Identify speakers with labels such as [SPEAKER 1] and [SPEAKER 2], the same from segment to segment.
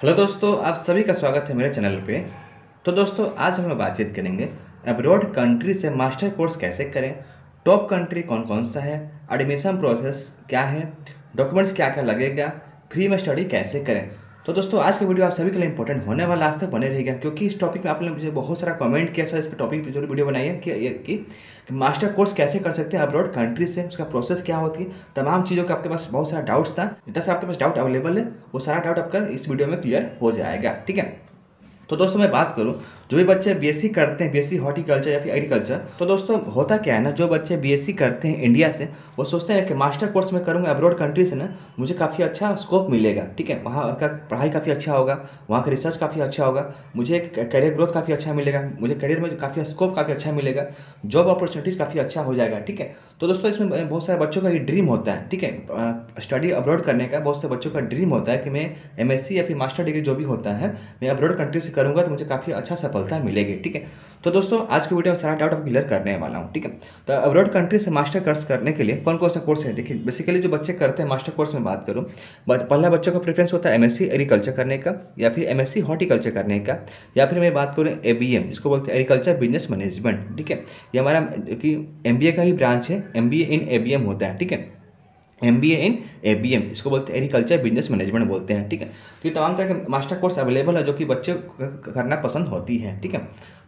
[SPEAKER 1] Hello दोस्तों, आप सभी का स्वागत है मेरे चैनल पे। तो दोस्तों, आज हम लोग बातचीत करेंगे अब्रॉड कंट्री से मास्टर कोर्स कैसे करें, टॉप कंट्री कौन कौन सा है, एडमिशन प्रोसेस क्या है, डॉक्यूमेंट्स क्या क्या लगेगा, फ्री में स्टडी कैसे करें। तो दोस्तों, आज का वीडियो आप सभी के लिए इंपॉर्टेंट होने वाला, आज तक बने रहेगा, क्योंकि इस टॉपिक पे आपने मुझे बहुत सारा कमेंट किया सर, इस पर टॉपिक पे जो वीडियो बनाई है कि मास्टर कोर्स कैसे कर सकते हैं अब्रॉड कंट्री से, उसका प्रोसेस क्या होती है, तमाम चीज़ों का आपके पास बहुत सारा डाउट्स था। जितना से आपके पास डाउट अवेलेबल है वो सारा डाउट आपका इस वीडियो में क्लियर हो जाएगा। ठीक है। तो दोस्तों, मैं बात करूं, जो भी बच्चे बीएससी करते हैं, बीएससी हॉर्टिकल्चर या फिर एग्रीकल्चर, तो दोस्तों होता क्या है ना, जो बच्चे बीएससी करते हैं इंडिया से, वो सोचते हैं कि मास्टर कोर्स में करूंगा अब्रॉड कंट्री से ना, मुझे काफ़ी अच्छा स्कोप मिलेगा। ठीक है, वहाँ का पढ़ाई काफ़ी अच्छा होगा, वहाँ का रिसर्च काफ़ी अच्छा होगा, मुझे करियर ग्रोथ काफ़ी अच्छा मिलेगा, मुझे करियर में काफ़ी स्कोप काफ़ी अच्छा मिलेगा, जॉब अपॉर्चुनिटीज़ काफ़ी अच्छा हो जाएगा। ठीक है। तो दोस्तों, इसमें बहुत सारे बच्चों का ये ड्रीम होता है। ठीक है, स्टडी अब्रॉड करने का बहुत से बच्चों का ड्रीम होता है कि मैं एमएससी या फिर मास्टर डिग्री जो भी होता है, मैं अब्रॉड कंट्री से करूँगा तो मुझे काफ़ी अच्छा सफलता मिलेगी। ठीक है। तो दोस्तों, आज की वीडियो में सारा डाउट आप क्लियर करने वाला हूँ। ठीक है। तो अब्रॉड कंट्री से मास्टर कोर्स करने के लिए कौन कौन सा कोर्स है, देखिए बेसिकली जो बच्चे करते हैं मास्टर कोर्स में बात करूँ, पहला बच्चों का प्रेफरेंस होता है एमएससी एग्रीकल्चर करने का, या फिर एमएससी हॉर्टिकल्चर करने का, या फिर मैं बात करूँ एबीएम, जिसको बोलते हैं एग्रीकल्चर बिजनेस मैनेजमेंट। ठीक है, ये हमारा कि एमबीए का ही ब्रांच है, एमबीए इन एबीएम होता है। ठीक है, एमबीए इन एबीएम, इसको बोलते हैं एग्रीकल्चर बिजनेस मैनेजमेंट बोलते हैं। ठीक है। तो ये तमाम तरह के मास्टर कोर्स अवेलेबल है जो कि बच्चे करना पसंद होती है। ठीक है।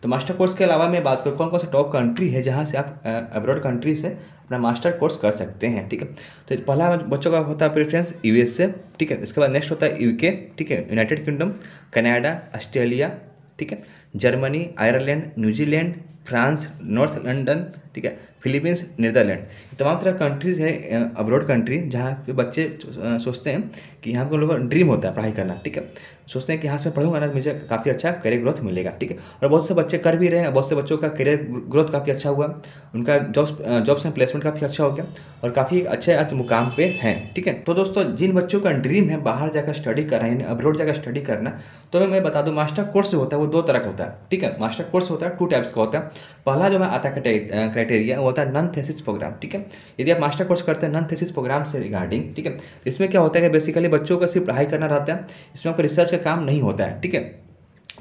[SPEAKER 1] तो मास्टर कोर्स के अलावा मैं बात करूँ कौन कौन सा टॉप कंट्री है जहाँ से आप अब्रॉड कंट्री से अपना मास्टर कोर्स कर सकते हैं। ठीक है। तो पहला बच्चों का होता है प्रेफरेंस यूएसए। ठीक है। इसके बाद नेक्स्ट होता है यूके। ठीक है, यूनाइटेड किंगडम, कनाडा, ऑस्ट्रेलिया, ठीक है, Germany, Ireland, New Zealand, France, north London, ठीक है, फिलीपींस, नीदरलैंड। ये तमाम तरह कंट्रीज़ है अब्रॉड कंट्री जहाँ पे बच्चे सोचते हैं कि यहाँ पे लोगों का ड्रीम होता है पढ़ाई करना। ठीक है, सोचते हैं कि यहाँ से पढ़ूंगा ना मुझे काफ़ी अच्छा करियर ग्रोथ मिलेगा। ठीक है, और बहुत से बच्चे कर भी रहे हैं, बहुत से बच्चों का करियर ग्रोथ काफ़ी अच्छा हुआ, उनका जॉब्स एंड प्लेसमेंट काफ़ी अच्छा हो गया और काफ़ी अच्छे मुकाम पे हैं। ठीक है। तो दोस्तों, जिन बच्चों का ड्रीम है बाहर जाकर स्टडी करना, यानी अब्रॉड जाकर स्टडी करना, तो मैं बता दूं मास्टर कोर्स जो होता है वो दो तरह का होता है। ठीक है, मास्टर कोर्स होता है टू टाइप्स का होता है। पहला जो मैं आता है क्राइटेरिया वो होता है नॉन थेसिस प्रोग्राम। ठीक है, यदि आप मास्टर कोर्स करते हैं नॉन थेसिस प्रोग्राम से रिगार्डिंग, ठीक है, इसमें क्या होता है कि बेसिकली बच्चों को सिर्फ पढ़ाई करना रहता है, इसमें आपको रिसर्च का काम नहीं होता है। ठीक है,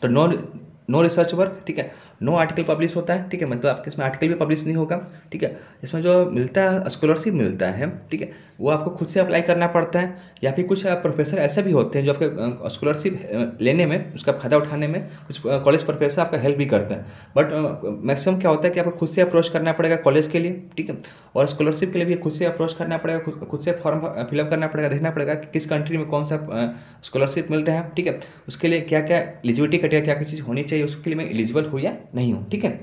[SPEAKER 1] तो नो रिसर्च वर्क। ठीक है, नो आर्टिकल पब्लिश होता है। ठीक है, मतलब आपके इसमें आर्टिकल भी पब्लिश नहीं होगा। ठीक है, इसमें जो मिलता है स्कॉलरशिप मिलता है, ठीक है, वो आपको खुद से अप्लाई करना पड़ता है, या फिर कुछ प्रोफेसर ऐसे भी होते हैं जो आपके स्कॉलरशिप लेने में, उसका फायदा उठाने में कुछ कॉलेज प्रोफेसर आपका हेल्प भी करते हैं। बट मैक्सिमम क्या होता है कि आपको खुद से अप्रोच करना पड़ेगा कॉलेज के लिए। ठीक है, और स्कॉलरशिप के लिए भी खुद से अप्रोच करना पड़ेगा, खुद से फॉर्म फिलअप करना पड़ेगा, देखना पड़ेगा कि किस कंट्री में कौन सा स्कॉलरशिप मिल रहा है। ठीक है, उसके लिए क्या क्या एलिजिबिलिटी क्राइटेरिया, क्या क्या चीज़ होनी चाहिए, उसके लिए मैं एलिजिबल हूँ या नहीं हूँ। ठीक है।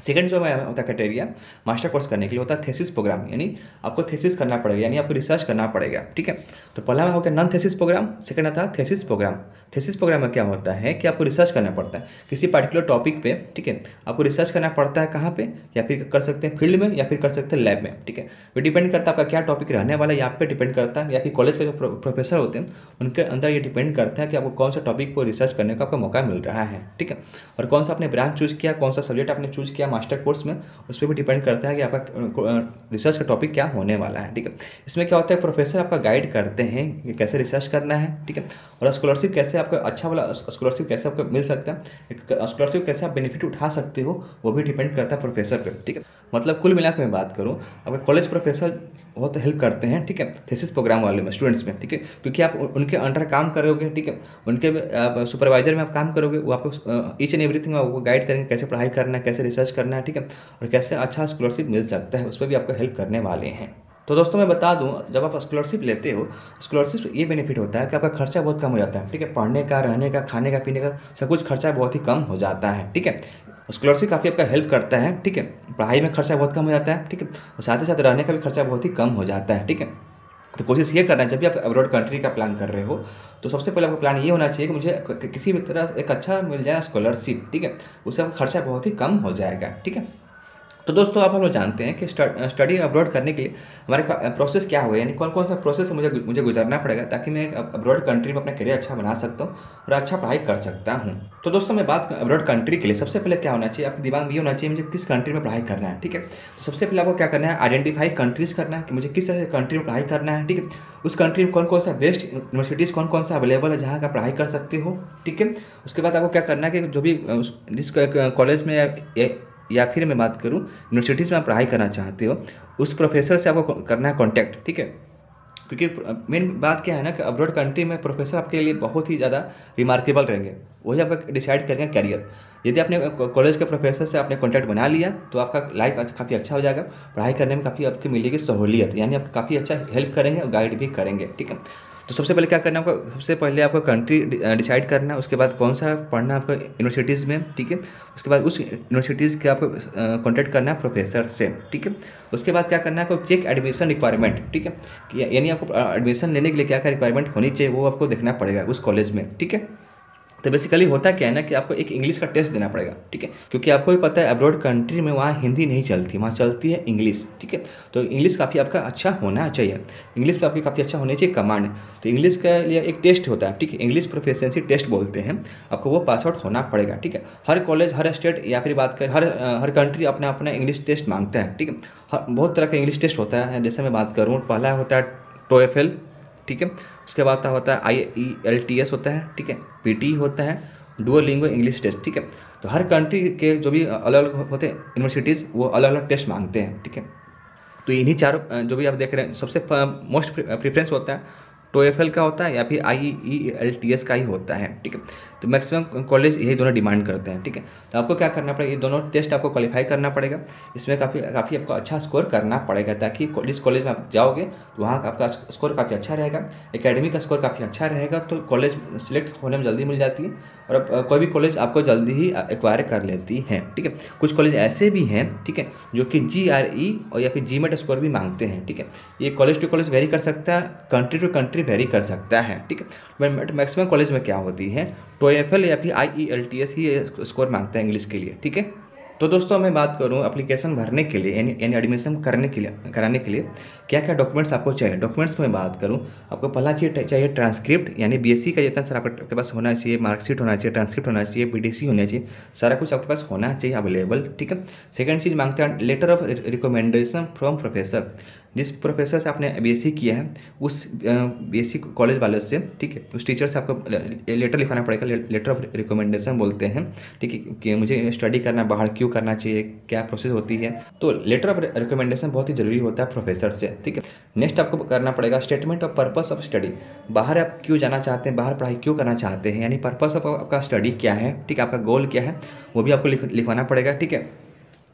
[SPEAKER 1] सेकंड जो होता है क्राइटेरिया मास्टर कोर्स करने के लिए होता है थेसिस प्रोग्राम, यानी आपको थेसिस करना पड़ेगा, यानी आपको रिसर्च करना पड़ेगा। ठीक है, तो पहला हो गया नॉन थेसिस प्रोग्राम, सेकंड आता है थेसिस प्रोग्राम। थेसिस प्रोग्राम में क्या होता है कि आपको रिसर्च करना पड़ता है किसी पर्टिकुलर टॉपिक पे। ठीक है, आपको रिसर्च करना पड़ता है कहाँ पे, या फिर कर सकते हैं फील्ड में या फिर कर सकते हैं लैब में। ठीक है, वो डिपेंड करता है आपका क्या टॉपिक रहने वाला है, यहाँ पे डिपेंड करता है, या फिर कॉलेज के जो प्रोफेसर होते हैं उनके अंदर ये डिपेंड करता है कि आपको कौन सा टॉपिक पर रिसर्च करने का आपको मौका मिल रहा है। ठीक है, और कौन सा आपने ब्रांच चूज किया, कौन सा सब्जेक्ट आपने चूज किया मास्टर कोर्स में, उस पर भी डिपेंड करता है कि आपका रिसर्च का टॉपिक क्या होने वाला है। ठीक है, इसमें क्या होता है प्रोफेसर आपका गाइड करते हैं कि कैसे रिसर्च करना है। ठीक है, और स्कॉलरशिप कैसे आपका अच्छा वाला स्कॉलरशिप कैसे आपको मिल सकता है, स्कॉलरशिप कैसे आप बेनिफिट उठा सकते हो, वो भी डिपेंड करता है प्रोफेसर पे। ठीक है, मतलब कुल मिलाकर मैं बात करूँ, अगर कॉलेज प्रोफेसर बहुत हेल्प करते हैं, ठीक है, थेसिस प्रोग्राम वाले में स्टूडेंट्स में। ठीक है, क्योंकि आप उनके अंडर काम करोगे, ठीक है, उनके सुपरवाइजर में आप काम करोगे, वो आपको ईच एंड एवरीथिंग आपको गाइड करेंगे कैसे पढ़ाई करना है, कैसे रिसर्च करना है। ठीक है, और कैसे अच्छा स्कॉलरशिप मिल सकता है, उस पर भी आपको हेल्प करने वाले हैं। तो दोस्तों, मैं बता दूं, जब आप स्कॉलरशिप लेते हो, स्कॉलरशिप ये बेनिफिट होता है कि आपका खर्चा बहुत कम हो जाता है। ठीक है, पढ़ने का, रहने का, खाने का, पीने का सब कुछ खर्चा बहुत ही कम हो जाता है। ठीक है, स्कॉलरशिप काफ़ी आपका हेल्प करता है। ठीक है, पढ़ाई में खर्चा बहुत कम हो जाता है। ठीक है, और साथ ही साथ रहने का भी खर्चा बहुत ही कम हो जाता है। ठीक है, तो कोशिश ये करना है जब भी आप अब्रॉड कंट्री का प्लान कर रहे हो, तो सबसे पहले आपका प्लान ये होना चाहिए कि मुझे किसी भी तरह एक अच्छा मिल जाए स्कॉलरशिप। ठीक है, उससे आपका खर्चा बहुत ही कम हो जाएगा। ठीक है, तो दोस्तों आप हम लोग जानते हैं कि स्टडी अब्रॉड करने के लिए हमारे प्रोसेस क्या होगा, यानी कौन कौन सा प्रोसेस मुझे गुजरना पड़ेगा ताकि मैं अब्रॉड कंट्री में अपना करियर अच्छा बना सकता हूँ और अच्छा पढ़ाई कर सकता हूँ। तो दोस्तों मैं बात अब्रॉड कंट्री के लिए सबसे पहले क्या होना चाहिए, आपके दिमाग में ये होना चाहिए मुझे किस कंट्री में पढ़ाई करना है। ठीक है, तो सबसे पहले आपको क्या करना है, आइडेंटिफाई कंट्रीज़ करना है कि मुझे किस कंट्री में पढ़ाई करना है। ठीक है, उस कंट्री में कौन कौन सा बेस्ट यूनिवर्सिटीज़ कौन कौन सा अवेलेबल है जहाँ का पढ़ाई कर सकते हो। ठीक है, उसके बाद आपको क्या करना है कि जो भी जिस कॉलेज में या फिर मैं बात करूं यूनिवर्सिटीज़ में आप पढ़ाई करना चाहते हो, उस प्रोफेसर से आपको करना है कांटेक्ट। ठीक है, क्योंकि मेन बात क्या है ना कि अब्रॉड कंट्री में प्रोफेसर आपके लिए बहुत ही ज़्यादा रिमार्केबल रहेंगे, वही आपका डिसाइड करेंगे करियर। यदि आपने कॉलेज के प्रोफेसर से आपने कॉन्टैक्ट बना लिया तो आपका लाइफ काफ़ी अच्छा हो जाएगा, पढ़ाई करने में काफ़ी आपकी मिलेगी सहूलियत, यानी आपको काफ़ी अच्छा हेल्प करेंगे और गाइड भी करेंगे। ठीक है, तो सबसे पहले क्या करना है आपको, सबसे पहले आपको कंट्री डिसाइड करना है, उसके बाद कौन सा पढ़ना है आपको यूनिवर्सिटीज़ में। ठीक है, उसके बाद उस यूनिवर्सिटीज़ के आपको कॉन्टैक्ट करना है प्रोफेसर से। ठीक है, उसके बाद क्या करना है आपको, चेक एडमिशन रिक्वायरमेंट। ठीक है, यानी आपको एडमिशन लेने के लिए क्या क्या रिक्वायरमेंट होनी चाहिए वो आपको देखना पड़ेगा उस कॉलेज में। ठीक है, तो बेसिकली होता क्या है ना कि आपको एक इंग्लिश का टेस्ट देना पड़ेगा। ठीक है, क्योंकि आपको भी पता है अब्रॉड कंट्री में वहाँ हिंदी नहीं चलती, वहाँ चलती है इंग्लिश। ठीक है, तो इंग्लिश काफ़ी आपका अच्छा होना चाहिए, इंग्लिश में आपकी काफ़ी अच्छा होनी चाहिए कमांड। तो इंग्लिश के लिए एक टेस्ट होता है, ठीक है, इंग्लिश प्रोफिशिएंसी टेस्ट बोलते हैं, आपको वो पास आउट होना पड़ेगा। ठीक है, हर कॉलेज हर स्टेट या फिर बात कर हर कंट्री अपना अपना इंग्लिश टेस्ट मांगता है। ठीक है, बहुत तरह का इंग्लिश टेस्ट होता है, जैसे मैं बात करूँ पहला होता है TOEFL। ठीक है, उसके बाद होता है IELTS होता है। ठीक है, PT होता है, डुओलिंगो इंग्लिश टेस्ट। ठीक है, तो हर कंट्री के जो भी अलग अलग होते हैं यूनिवर्सिटीज़ वो अलग अलग टेस्ट मांगते हैं। ठीक है, तो इन्हीं चारों जो भी आप देख रहे हैं सबसे मोस्ट प्रेफरेंस होता है TOEFL का होता है या फिर IELTS का ही होता है। ठीक है, तो मैक्सिमम कॉलेज यही दोनों डिमांड करते हैं। ठीक है, तो आपको क्या करना पड़ेगा, ये दोनों टेस्ट आपको क्वालिफाई करना पड़ेगा, इसमें काफ़ी आपको अच्छा स्कोर करना पड़ेगा ताकि जिस कॉलेज में आप जाओगे तो वहाँ का आपका स्कोर काफ़ी अच्छा रहेगा, एकेडमिक का स्कोर काफ़ी अच्छा रहेगा, तो कॉलेज सिलेक्ट होने में जल्दी मिल जाती है और अब कोई भी कॉलेज आपको जल्दी ही एक्वायर कर लेती है। ठीक है, कुछ कॉलेज ऐसे भी हैं, ठीक है, जो कि GRE और या फिर GMAT स्कोर भी मांगते हैं। ठीक है, ये कॉलेज टू कॉलेज वेरी कर सकता है, कंट्री टू कंट्री वेरी कर सकता है। ठीक है, मैक्सिमम कॉलेज में क्या होती है TOEFL या फिर IELTS ही स्कोर मांगता है इंग्लिश के लिए। ठीक है, तो दोस्तों मैं बात करूं एप्लीकेशन भरने के लिए यानी एडमिशन कराने के लिए क्या क्या डॉक्यूमेंट्स आपको चाहिए। डॉक्यूमेंट्स में बात करूं, आपको पहला चाहिए ट्रांसक्रिप्ट, यानी BSc का जितना सारा आपके पास होना चाहिए, मार्कशीट होना चाहिए, ट्रांसक्रिप्ट होना चाहिए, PTC होना चाहिए, सारा कुछ आपके पास होना चाहिए अवेलेबल। ठीक है, सेकंड चीज़ मांगते हैं letter of recommendation from professor, जिस प्रोफेसर से आपने BSc किया है उस BSc कॉलेज वाले से। ठीक है, उस टीचर से आपको लेटर लिखाना पड़ेगा, लेटर ऑफ रिकमेंडेशन बोलते हैं। ठीक है, कि मुझे स्टडी करना बाहर क्यों करना चाहिए, क्या प्रोसेस होती है, तो लेटर ऑफ रिकमेंडेशन बहुत ही जरूरी होता है प्रोफेसर से। ठीक है, नेक्स्ट आपको करना पड़ेगा statement of purpose of study, बाहर आप क्यों जाना चाहते हैं, बाहर पढ़ाई क्यों करना चाहते हैं, यानी पर्पस ऑफ आपका स्टडी क्या है। ठीक है, आपका गोल क्या है वो भी आपको लिखवाना पड़ेगा। ठीक है,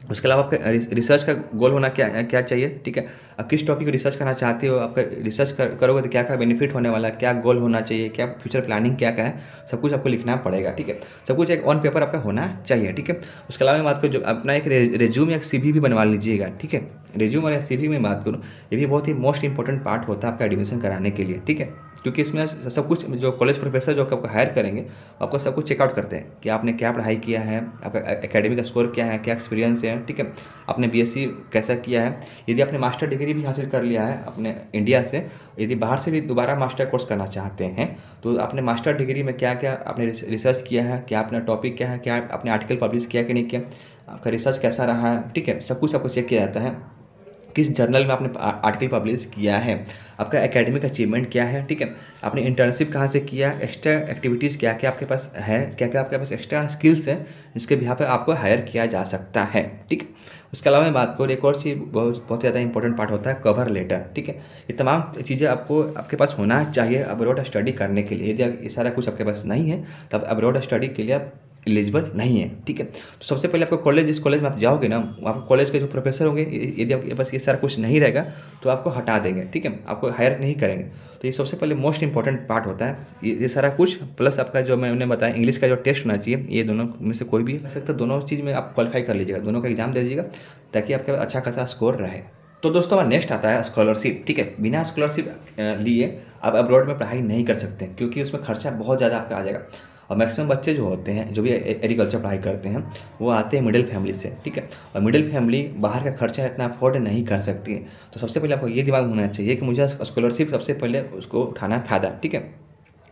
[SPEAKER 1] उसके अलावा आपका रिसर्च का गोल होना क्या चाहिए। ठीक है, आप किस टॉपिक को रिसर्च करना चाहते हो, आपका रिसर्च करोगे तो क्या क्या बेनिफिट होने वाला है, क्या गोल होना चाहिए, क्या फ्यूचर प्लानिंग क्या है, सब कुछ आपको लिखना पड़ेगा। ठीक है, सब कुछ एक ऑन पेपर आपका होना चाहिए। ठीक है, उसके अलावा मैं बात करूँ जो अपना एक रेज्यूम या CV भी बनवा लीजिएगा। ठीक है, रेज्यूम और CV में बात करूँ, ये भी बहुत ही मोस्ट इंपॉर्टेंट पार्ट होता है आपका एडमिशन कराने के लिए। ठीक है, क्योंकि इसमें सब कुछ जो कॉलेज प्रोफेसर जो आपको हायर करेंगे आपको सब कुछ चेकआउट करते हैं कि आपने क्या पढ़ाई किया है, आपका एकेडमिक स्कोर क्या है, क्या एक्सपीरियंस है। ठीक है, आपने BSc कैसा किया है, यदि आपने मास्टर डिग्री भी हासिल कर लिया है अपने इंडिया से, यदि बाहर से भी दोबारा मास्टर कोर्स करना चाहते हैं तो आपने मास्टर डिग्री में क्या क्या आपने रिसर्च किया है, क्या अपना टॉपिक क्या है, क्या आपने आर्टिकल पब्लिश किया कि नहीं किया, आपका रिसर्च कैसा रहा है। ठीक है, सब कुछ आपको चेक किया जाता है, किस जर्नल में आपने आर्टिकल पब्लिश किया है, आपका एकेडमिक अचीवमेंट क्या है। ठीक है, आपने इंटर्नशिप कहाँ से किया, एक्स्ट्रा एक्टिविटीज़ क्या क्या आपके पास है, क्या क्या आपके पास एक्स्ट्रा स्किल्स हैं जिसके बिहाफ पे आपको हायर किया जा सकता है। ठीक है, उसके अलावा मैं बात करूँ एक और चीज़ बहुत ज़्यादा इंपॉर्टेंट पार्ट होता है कवर लेटर। ठीक है, ये तमाम चीज़ें आपके पास होना चाहिए अब्रॉड स्टडी करने के लिए। यदि ये सारा कुछ आपके पास नहीं है तब अब्रॉड स्टडी के लिए आप एलिजिबल नहीं है। ठीक है, तो सबसे पहले आपको जिस कॉलेज में आप जाओगे ना, आपको कॉलेज के जो प्रोफेसर होंगे यदि आपके पास ये सारा कुछ नहीं रहेगा तो आपको हटा देंगे। ठीक है, आपको हायर नहीं करेंगे, तो ये सबसे पहले मोस्ट इंपॉर्टेंट पार्ट होता है ये सारा कुछ, प्लस आपका जो मैंने बताया इंग्लिश का जो टेस्ट होना चाहिए, ये दोनों में से कोई भी हो सकता है, दोनों चीज़ में आप क्वालिफाई कर लीजिएगा, दोनों का एग्जाम दे दीजिएगा ताकि आपके पास अच्छा खासा स्कोर रहे। तो दोस्तों हमारा नेक्स्ट आता है स्कॉलरशिप। ठीक है, बिना स्कॉलरशिप लिए आप अब्रॉड में पढ़ाई नहीं कर सकते क्योंकि उसमें खर्चा बहुत ज़्यादा आपका आ जाएगा और मैक्सिमम बच्चे जो होते हैं, जो भी एग्रीकल्चर पढ़ाई करते हैं, वो आते हैं मिडिल फैमिली से, ठीक है। और मिडिल फैमिली बाहर का खर्चा इतना अफोर्ड नहीं कर सकती है। तो सबसे पहले आपको ये दिमाग होना चाहिए कि मुझे स्कॉलरशिप सबसे पहले उसको उठाना है फ़ायदा, ठीक है।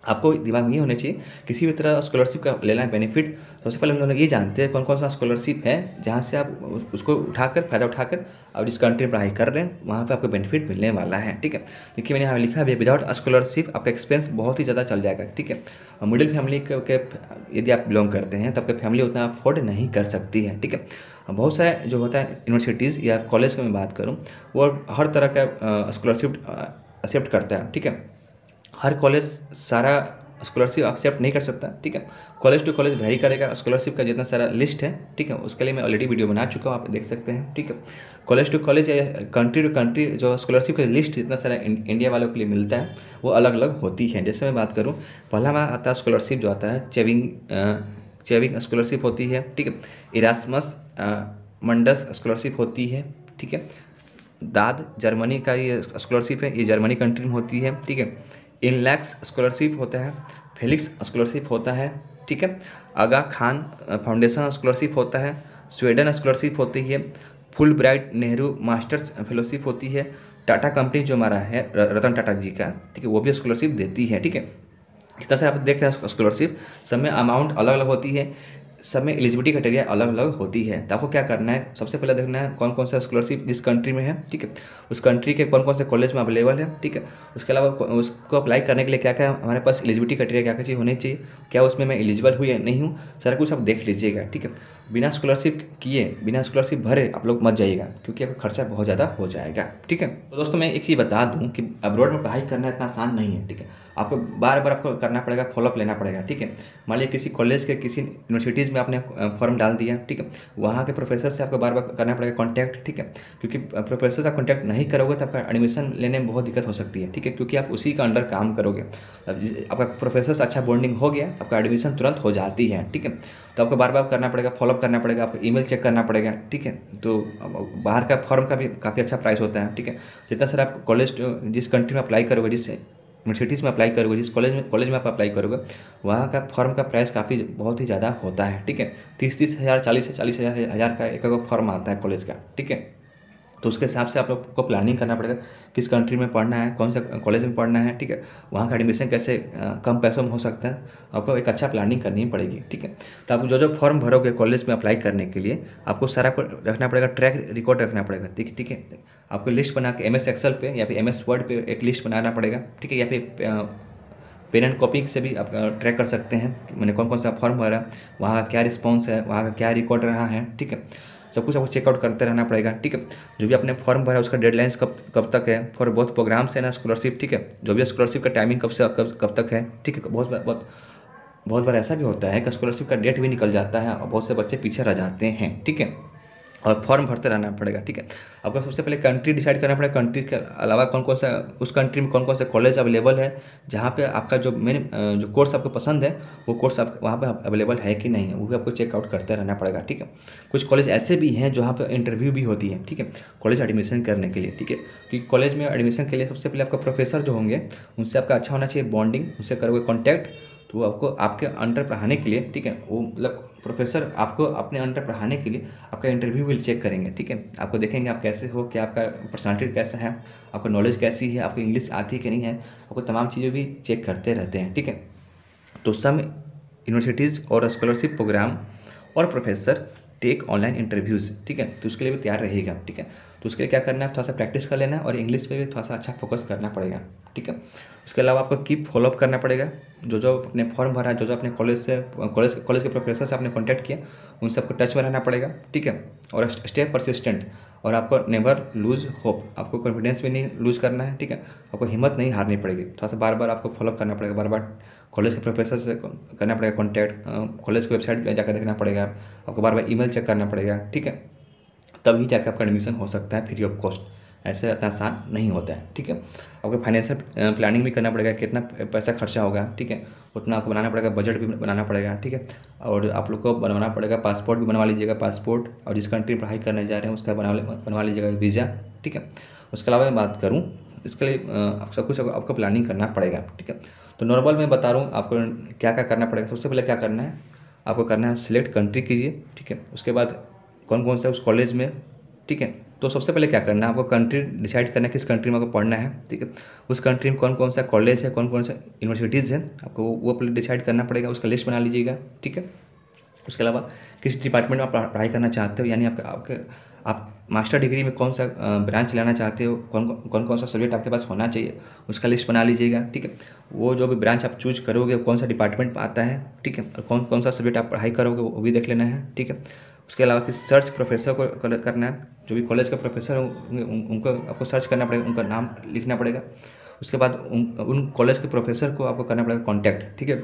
[SPEAKER 1] आपको दिमाग में ये होना चाहिए किसी भी तरह स्कॉलरशिप का लेना है बेनिफिट, सबसे पहले हम लोग ये जानते हैं कौन कौन सा स्कॉलरशिप है जहाँ से आप उसको उठाकर फ़ायदा उठाकर आप जिस कंट्री में पढ़ाई कर रहे हैं वहाँ पे आपको बेनिफिट मिलने वाला है, ठीक है। देखिए मैंने यहाँ लिखा है विदाउट स्कॉलरशिप आपका एक्सपेंस बहुत ही ज़्यादा चल जाएगा, ठीक है। और मिडिल फैमिली के यदि आप बिलोंग करते हैं तो आपकी फैमिली उतना अफोर्ड नहीं कर सकती है, ठीक है। बहुत सारे जो होता है यूनिवर्सिटीज़ या कॉलेज की मैं बात करूँ, वो हर तरह का स्कॉलरशिप एक्सेप्ट करता है, ठीक है। हर कॉलेज सारा स्कॉलरशिप एक्सेप्ट नहीं कर सकता, ठीक है। कॉलेज टू कॉलेज वेरी करेगा स्कॉलरशिप का जितना सारा लिस्ट है, ठीक है। उसके लिए मैं ऑलरेडी वीडियो बना चुका हूँ, आप देख सकते हैं, ठीक है। कॉलेज टू कॉलेज या कंट्री टू कंट्री जो स्कॉलरशिप का लिस्ट जितना सारा इंडिया वालों के लिए मिलता है वो अलग अलग होती है। जैसे मैं बात करूँ, पहला में आता है स्कॉलरशिप जो आता है चेविंग स्कॉलरशिप होती है, ठीक है। इरास्मस मंडस स्कॉलरशिप होती है, ठीक है। दाद जर्मनी का ये स्कॉलरशिप है, ये जर्मनी कंट्री में होती है, ठीक है। इनलैक्स स्कॉलरशिप होता है, फेलिक्स स्कॉलरशिप होता है, ठीक है। आगा खान फाउंडेशन स्कॉलरशिप होता है, स्वीडन स्कॉलरशिप होती है, full bright Nehru masters fellowship होती है। टाटा कंपनी जो हमारा है रतन टाटा जी का, ठीक है, वो भी स्कॉलरशिप देती है, ठीक है। इस तरह से आप देख रहे हैं स्कॉलरशिप सब में अमाउंट अलग अलग होती है, सब में एलिजिबिलिटी क्राइटेरिया अलग अलग होती है। तो आपको क्या करना है, सबसे पहले देखना है कौन कौन सा स्कॉलरशिप जिस कंट्री में है, ठीक है, उस कंट्री के कौन कौन से कॉलेज में अवेलेबल है, ठीक है। उसके अलावा उसको अप्लाई करने के लिए क्या क्या हमारे पास एलिजिबिलिटी क्राइटेरिया क्या क्या चीज़ होनी चाहिए, क्या उसमें मैं एलिजिबल हूँ या नहीं हूँ, सारा कुछ आप देख लीजिएगा, ठीक है। बिना स्कॉलरशिप किए, बिना स्कॉलरशिप भरे आप लोग मत जाइएगा, क्योंकि आपका खर्चा बहुत ज़्यादा हो जाएगा, ठीक है। तो दोस्तों मैं एक चीज़ बता दूँ कि अब्रॉड में पढ़ाई करना इतना आसान नहीं है, ठीक है। आपको बार बार आपको करना पड़ेगा, फॉलोअप लेना पड़ेगा, ठीक है। मान लीजिए किसी कॉलेज के किसी यूनिवर्सिटीज़ में आपने फॉर्म डाल दिया, ठीक है, वहाँ के प्रोफेसर से आपको बार बार करना पड़ेगा कॉन्टैक्ट, ठीक है। क्योंकि प्रोफेसर से कॉन्टैक्ट नहीं करोगे तो आपका एडमिशन लेने में बहुत दिक्कत हो सकती है, ठीक है, क्योंकि आप उसी का अंडर काम करोगे। आपका प्रोफेसर से अच्छा बॉन्डिंग हो गया, आपका एडमिशन तुरंत हो जाती है, ठीक है। तो आपको बार बार करना पड़ेगा, फॉलोअप करना पड़ेगा, आपको ईमेल चेक करना पड़ेगा, ठीक है। तो बाहर का फॉर्म का भी काफ़ी अच्छा प्राइस होता है, ठीक है। जितना सर आप कॉलेज जिस कंट्री में अप्लाई करोगे, जिस यूनिवर्सिटीज़ में अप्लाई करोगे, जिस कॉलेज में आप अप्लाई करोगे, वहाँ का फॉर्म का प्राइस बहुत ही ज़्यादा होता है, ठीक है। 30 हज़ार 40 हज़ार का एक फॉर्म आता है कॉलेज का, ठीक है। तो उसके हिसाब से आप लोग को प्लानिंग करना पड़ेगा किस कंट्री में पढ़ना है, कौन सा कॉलेज में पढ़ना है, ठीक है। वहाँ का एडमिशन कैसे कम पैसों में हो सकता है, आपको एक अच्छा प्लानिंग करनी पड़ेगी, ठीक है। तो आप जो फॉर्म भरोगे कॉलेज में अप्लाई करने के लिए, आपको सारा को रखना पड़ेगा, ट्रैक रिकॉर्ड रखना पड़ेगा, ठीक है। आपको लिस्ट बना के MS एक्सेल पे या फिर MS वर्ड पे एक लिस्ट बनाना पड़ेगा, ठीक है। या फिर पेन एंड कॉपी से भी आप ट्रैक कर सकते हैं कि मैंने कौन कौन सा फॉर्म भरा, वहाँ का क्या रिस्पॉन्स है, वहाँ का क्या रिकॉर्ड रहा है, ठीक है। सब कुछ आपको चेकआउट करते रहना पड़ेगा, ठीक है। जो भी आपने फॉर्म भरा उसका डेडलाइंस कब तक है, फॉर बहुत प्रोग्राम्स है ना स्कॉलरशिप, ठीक है। जो भी स्कॉलरशिप का टाइमिंग कब से कब तक है, ठीक है। बहुत बार ऐसा भी होता है कि स्कॉलरशिप का डेट भी निकल जाता है और बहुत से बच्चे पीछे रह जाते हैं, ठीक है। और फॉर्म भरते रहना पड़ेगा, ठीक है। आपको सबसे पहले कंट्री डिसाइड करना पड़ेगा, कंट्री के अलावा कौन कौन सा उस कंट्री में कौन कौन से कॉलेज अवेलेबल है, जहाँ पे आपका जो जो कोर्स आपको पसंद है वो कोर्स आप वहाँ पे अवेलेबल है कि नहीं है, वो भी आपको चेकआउट करते रहना पड़ेगा, ठीक है। कुछ कॉलेज ऐसे भी हैं जहाँ पे इंटरव्यू भी होती है, ठीक है, कॉलेज एडमिशन करने के लिए, ठीक है। क्योंकि कॉलेज में एडमिशन के लिए सबसे पहले आपका प्रोफेसर जो होंगे उनसे आपका अच्छा होना चाहिए बॉन्डिंग, उनसे करोगे कॉन्टैक्ट, तो आपको आपके अंडर पढ़ाने के लिए, ठीक है, वो मतलब प्रोफेसर आपको अपने अंडर पढ़ाने के लिए आपका इंटरव्यू भी चेक करेंगे, ठीक है। आपको देखेंगे आप कैसे हो, क्या आपका पर्सनालिटी कैसा है, आपका नॉलेज कैसी है, आपको इंग्लिश आती है कि नहीं है, आपको तमाम चीज़ें भी चेक करते रहते हैं, ठीक है। तो सम यूनिवर्सिटीज़ और स्कॉलरशिप प्रोग्राम और प्रोफेसर टेक ऑनलाइन इंटरव्यूज़, ठीक है। तो उसके लिए भी तैयार रहेगा, ठीक है। तो उसके लिए क्या करना है, थोड़ा सा प्रैक्टिस कर लेना है और इंग्लिश पे भी थोड़ा सा अच्छा फोकस करना पड़ेगा, ठीक है। उसके अलावा आपको कीप फॉलोअप करना पड़ेगा, जो अपने फॉर्म भरा है, जो अपने कॉलेज के प्रोफेसर से आपने कॉन्टैक्ट किया उनसे आपको टच में रहना पड़ेगा, ठीक है। और स्टे परसिस्टेंट, और आपको नेवर लूज़ होप, आपको कॉन्फिडेंस भी नहीं लूज़ करना है, ठीक है। आपको हिम्मत नहीं हारनी पड़ेगी, थोड़ा सा बार बार आपको फॉलोअप करना पड़ेगा, बार बार कॉलेज के प्रोफेसर से करना पड़ेगा कॉन्टैक्ट, कॉलेज की वेबसाइट पर जाकर देखना पड़ेगा, आपको बार बार ईमेल चेक करना पड़ेगा, ठीक है। तभी जाकर आपका एडमिशन हो सकता है फ्री ऑफ कॉस्ट, ऐसे इतना आसान नहीं होता है, ठीक है। आपको फाइनेंशियल प्लानिंग भी करना पड़ेगा, कितना पैसा खर्चा होगा, ठीक है, उतना आपको बनाना पड़ेगा, बजट भी बनाना पड़ेगा, ठीक है। और आप लोग को बनवाना पड़ेगा, पासपोर्ट भी बनवा लीजिएगा, पासपोर्ट, और जिस कंट्री में पढ़ाई करने जा रहे हैं उसका बनवा लीजिएगा वीज़ा, ठीक है। उसके अलावा मैं बात करूँ इसके लिए सब कुछ आपको प्लानिंग करना पड़ेगा, ठीक है। तो नॉर्मल मैं बता रहा हूँ आपको क्या क्या करना पड़ेगा। सबसे पहले क्या करना है, आपको करना है सिलेक्ट कंट्री कीजिए, ठीक है। उसके बाद कौन कौन सा उस कॉलेज में, ठीक है। तो सबसे पहले क्या करना है, आपको कंट्री डिसाइड करना है किस कंट्री में आपको पढ़ना है, ठीक है। उस कंट्री में कौन कौन सा कॉलेज है, कौन कौन सा यूनिवर्सिटीज़ है, आपको वो पहले डिसाइड करना पड़ेगा। उसका लिस्ट बना लीजिएगा, ठीक है। उसके अलावा किस डिपार्टमेंट में आप पढ़ाई करना चाहते हो, यानी आप मास्टर डिग्री में कौन सा ब्रांच लेना चाहते हो, कौन कौन सा सब्जेक्ट आपके पास होना चाहिए, उसका लिस्ट बना लीजिएगा, ठीक है। वो जो भी ब्रांच आप चूज करोगे कौन सा डिपार्टमेंट में आता है, ठीक है, और कौन कौन सा सब्जेक्ट आप पढ़ाई करोगे वो भी देख लेना है, ठीक है। उसके अलावा फिर सर्च प्रोफेसर को करना है, जो भी कॉलेज के प्रोफेसर होंगे उनको आपको सर्च करना पड़ेगा, उनका नाम लिखना पड़ेगा। उसके बाद उन कॉलेज के प्रोफेसर को आपको करना पड़ेगा कॉन्टैक्ट, ठीक है।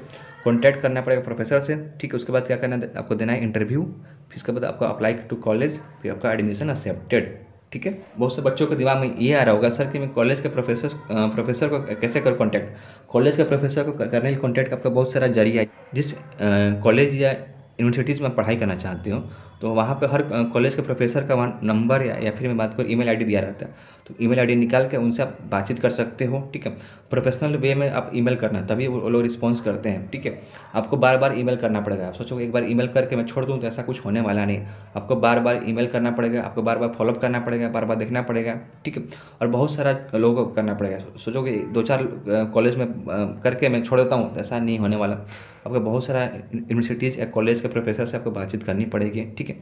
[SPEAKER 1] कॉन्टैक्ट करना पड़ेगा प्रोफेसर से, ठीक है। उसके बाद क्या करना है, आपको देना है इंटरव्यू, फिर उसके बाद आपको अप्लाई टू कॉलेज, फिर आपका एडमिशन एक्सेप्टेड, ठीक है। बहुत से बच्चों के दिमाग में ये आ रहा होगा सर कि मैं कॉलेज के प्रोफेसर को कैसे करूँ कॉन्टैक्ट। कॉलेज के प्रोफेसर को करने के कॉन्टैक्ट आपका बहुत सारा जरिया है। जिस कॉलेज या यूनिवर्सिटीज़ में पढ़ाई करना चाहते हो तो वहाँ पे हर कॉलेज के प्रोफेसर का वहाँ नंबर या फिर मैं बात करूँ ईमेल आईडी दिया रहता है। तो ईमेल आईडी निकाल के उनसे आप बातचीत कर सकते हो, ठीक है। प्रोफेशनल वे में आप ईमेल करना, तभी वो लोग रिस्पॉन्स करते हैं, ठीक है। आपको बार बार ईमेल करना पड़ेगा। आप सोचो एक बार ईमेल करके मैं छोड़ दूँ तो ऐसा कुछ होने वाला नहीं। आपको बार बार ईमेल करना पड़ेगा, आपको बार बार फॉलोअप करना पड़ेगा, बार बार देखना पड़ेगा, ठीक है। और बहुत सारा लोगों को करना पड़ेगा। सोचो कि 2-4 कॉलेज में करके मैं छोड़ देता हूँ, ऐसा नहीं होने वाला। आपको बहुत सारा यूनिवर्सिटीज़ या कॉलेज के प्रोफेसर से आपको बातचीत करनी पड़ेगी, ठीक है।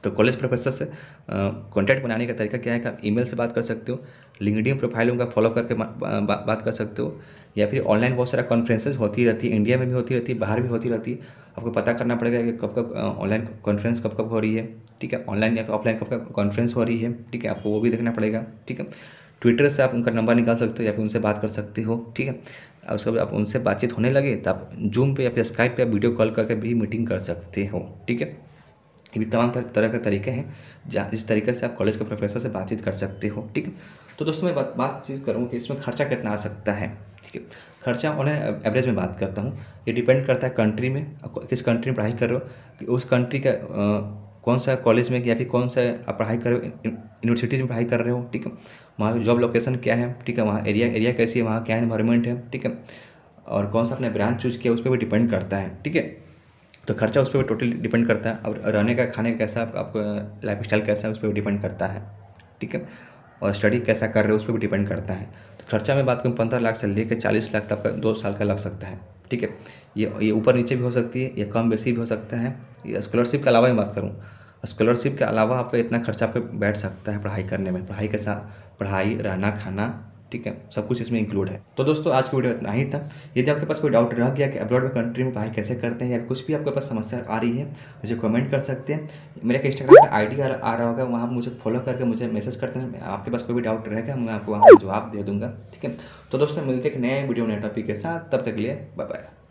[SPEAKER 1] तो कॉलेज प्रोफेसर से कॉन्टैक्ट बनाने का तरीका क्या है कि आप ईमेल से बात कर सकते हो, लिंक्डइन प्रोफाइल उनका फॉलो करके बात कर सकते हो, या फिर ऑनलाइन बहुत सारा कॉन्फ्रेंसेस होती रहती है, इंडिया में भी होती रहती है, बाहर भी होती रहती है। आपको पता करना पड़ेगा कि कब कब ऑनलाइन कॉन्फ्रेंस कब कब हो रही है, ठीक है। ऑनलाइन या फिर ऑफलाइन कब कब कॉन्फ्रेंस हो रही है, ठीक है। आपको वो भी देखना पड़ेगा, ठीक है। ट्विटर से आप उनका नंबर निकाल सकते हो या फिर उनसे बात कर सकते हो, ठीक है। और उसके बाद आप उनसे बातचीत होने लगे तो आप जूम पे या फिर स्काइप पे वीडियो कॉल करके भी मीटिंग कर सकते हो, ठीक है। ये भी तमाम तरह के तरीके हैं जिस तरीके से आप कॉलेज के प्रोफेसर से बातचीत कर सकते हो, ठीक है। तो दोस्तों मैं बातचीत करूँ कि इसमें खर्चा कितना आ सकता है, ठीक है। खर्चा ऑन एवरेज में बात करता हूँ, ये डिपेंड करता है कंट्री में, किस कंट्री में पढ़ाई कर रहे हो, कि उस कंट्री का कौन सा कॉलेज में या फिर कौन सा आप पढ़ाई कर रहे हो, यूनिवर्सिटीज़ में पढ़ाई कर रहे हो, ठीक है। वहाँ की जॉब लोकेशन क्या है, ठीक है। वहाँ एरिया कैसी है, वहाँ क्या इन्वायरमेंट है, ठीक है। और कौन सा आपने ब्रांच चूज़ किया उस पर भी डिपेंड करता है, ठीक है। तो खर्चा उस पर भी टोटली डिपेंड करता है। और रहने का, खाने का कैसा, आपका लाइफ स्टाइल कैसा है उस पर भी डिपेंड करता है, ठीक है। और स्टडी कैसा कर रहे हो उस पर भी डिपेंड करता है। तो खर्चा में बात करूँ 15 लाख से लेकर 40 लाख तक आपका 2 साल का लग सकता है, ठीक है। ये ऊपर नीचे भी हो सकती है, ये कम बेसी भी हो सकता है। ये स्कॉलरशिप के अलावा मैं बात करूँ, स्कॉलरशिप के अलावा आपका इतना खर्चा पे बैठ सकता है पढ़ाई करने में। पढ़ाई के साथ पढ़ाई, रहना, खाना, ठीक है, सब कुछ इसमें इंक्लूड है। तो दोस्तों आज की वीडियो इतना ही था। यदि आपके पास कोई डाउट रह गया कि अब्रॉड में कंट्री में पढ़ाई कैसे करते हैं या कुछ भी आपके पास समस्या आ रही है, मुझे कमेंट कर सकते हैं। मेरा एक इंस्टाग्राम का आईडी आ रहा होगा, वहाँ आप मुझे फॉलो करके मुझे मैसेज करते हैं। आपके पास कोई भी डाउट रहेगा मैं आपको वहाँ जवाब दे दूँगा, ठीक है। तो दोस्तों मिलते हैं एक नए वीडियो नए टॉपिक के साथ, तब तक के लिए बाय बाय।